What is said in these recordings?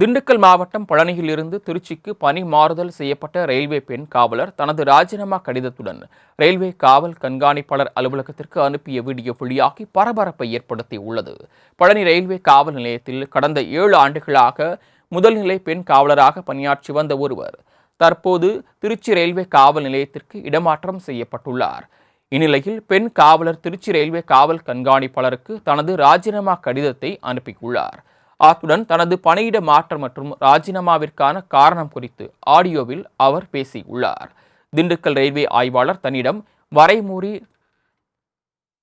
திண்டுக்கல் மாவட்டம் பழனியிலிருந்து திருச்சிக்கு பணி மாறுதல் செய்யப்பட்ட ரயில்வே பெண் காவலர் தனது ராஜினாமா கடிதத்துடன் ரயில்வே காவல் கண்காணிப்பாளர் அலுவலகத்திற்கு அனுப்பிய வீடியோ வெளியாகி பரபரப்பை ஏற்படுத்தியுள்ளது. பழனி ரயில்வே காவல் நிலையத்தில் கடந்த 7 ஆண்டுகளாக முதல்நிலை பெண் காவலராக பணியாற்றி வந்த ஒருவர் தற்போது திருச்சி ரயில்வே காவல் நிலையத்திற்கு இடமாற்றம் செய்யப்பட்டுள்ளார். இந்நிலையில் பெண் காவலர் திருச்சி ரயில்வே காவல் கண்காணிப்பாளருக்கு தனது ராஜினாமா கடிதத்தை அனுப்பியுள்ளார். அத்துடன் தனது பணியிட மாற்றம் மற்றும் ராஜினாமாவிற்கான காரணம் குறித்து ஆடியோவில் அவர் பேசியுள்ளார். திண்டுக்கல் ரயில்வே ஆய்வாளர் தன்னிடம் வரைமூறி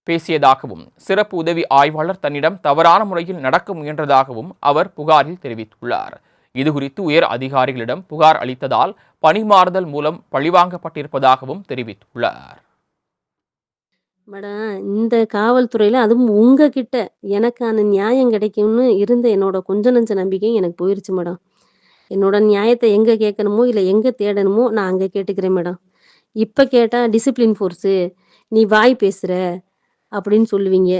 பேசியதாகவும் சிறப்பு உதவி ஆய்வாளர் தன்னிடம் தவறான முறையில் நடக்க முயன்றதாகவும் அவர் புகாரில் தெரிவித்துள்ளார். இதுகுறித்து உயர் அதிகாரிகளிடம் புகார் அளித்ததால் பணிமாறுதல் மூலம் பழிவாங்கப்பட்டிருப்பதாகவும் தெரிவித்துள்ளார். மேடம், இந்த காவல்துறையில அதுவும் உங்ககிட்ட எனக்கான நியாயம் கிடைக்கும்னு இருந்த என்னோட கொஞ்ச நெஞ்ச நம்பிக்கை எனக்கு போயிருச்சு மேடம். என்னோட நியாயத்த எங்க கேட்கணுமோ, இல்ல எங்க தேடணுமோ நான் அங்க கேட்டுக்கிறேன் மேடம். இப்ப கேட்டா டிசிப்ளின் ஃபோர்ஸு, நீ வாய் பேசுற அப்படின்னு சொல்லுவீங்க.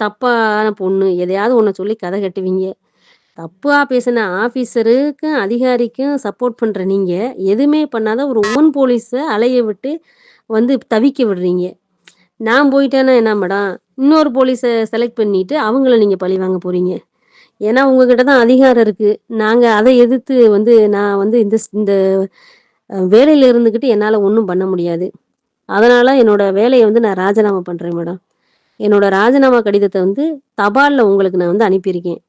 தப்பான பொண்ணு எதையாவது ஒண்ண சொல்லி கதை கட்டுவீங்க. தப்பா பேசின ஆஃபீஸருக்கும், அதிகாரிக்கும் சப்போர்ட் பண்ற நீங்க, எதுவுமே பண்ணாத ஒரு உமன் போலீஸ அலைய விட்டு வந்து தவிக்க விடுறீங்க. நான் போயிட்டேன்னா என்ன மேடம், இன்னொரு போலீஸ செலக்ட் பண்ணிட்டு அவங்கள நீங்க பழி வாங்க போறீங்க. ஏன்னா உங்ககிட்ட தான் அதிகாரம் இருக்கு. நாங்க அதை எதிர்த்து வந்து நான் வந்து இந்த வேலையில இருந்துகிட்டு என்னால ஒண்ணும் பண்ண முடியாது. அதனால என்னோட வேலைய வந்து நான் ராஜினாமா பண்றேன் மேடம். என்னோட ராஜினாமா கடிதத்த வந்து தபால்ல உங்களுக்கு நான் வந்து அனுப்பியிருக்கேன்.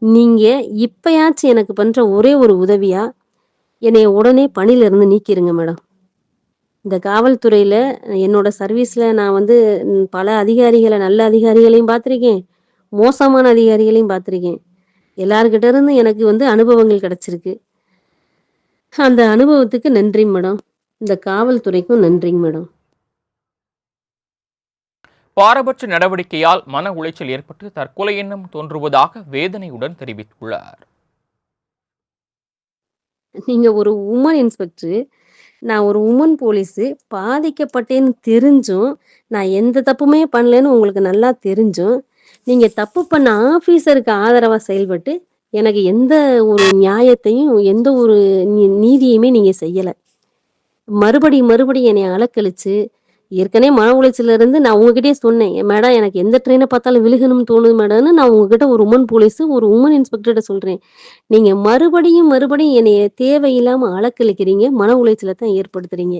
நீங்க இப்பயாச்சும் எனக்கு பண்ற ஒரே ஒரு உதவியா, என்னைய உடனே பணியில இருந்து நீக்கிருங்க மேடம். இந்த காவல்துறையில என்னோட சர்வீஸ்ல நான் வந்து பல அதிகாரிகள நல்ல அதிகாரிகளையும் பார்த்துருக்கேன். மோசமான அதிகாரிகளையும் பார்த்துருக்கேன். எல்லார்கிட்ட இருந்து எனக்கு வந்து அனுபவங்கள் கிடைச்சிருக்கு. அந்த அனுபவத்துக்கு நன்றிங்க மேடம். இந்த காவல்துறைக்கும் நன்றிங்க மேடம். பாரபட்ச நடவடிக்கையால் மன உளைச்சல் ஏற்பட்டு தற்கொலை எண்ணம் தோன்றுவதாக வேதனையுடன் தெரிவித்துள்ளார். நீங்க ஒரு உமன் இன்ஸ்பெக்டர், நான் ஒரு உமன் போலீஸு, பாதிக்கப்பட்டேன்னு தெரிஞ்சும், நான் எந்த தப்புமே பண்ணலன்னு உங்களுக்கு நல்லா தெரிஞ்சும், நீங்க தப்பு பண்ண ஆஃபீஸருக்கு ஆதரவா செயல்பட்டு, எனக்கு எந்த ஒரு நியாயத்தையும், எந்த ஒரு நீதியுமே நீங்க செய்யல. மறுபடியும் என்னைய அலக்கழிச்சு, ஏற்கனவே மன உளைச்சல்ல இருந்து நான் உங்ககிட்டயே சொன்னேன். மேடம் எனக்கு எந்த ட்ரெயின பார்த்தாலும் விழுகணும்னு தோணுது மேடம்னு நான் உங்ககிட்ட ஒரு உமன் போலீஸு, ஒரு உமன் இன்ஸ்பெக்டர்ட்ட சொல்றேன். நீங்க மறுபடியும் என்னைய தேவையில்லாம அலக்களிக்கிறீங்க. மன உளைச்சல தான் ஏற்படுத்துறீங்க.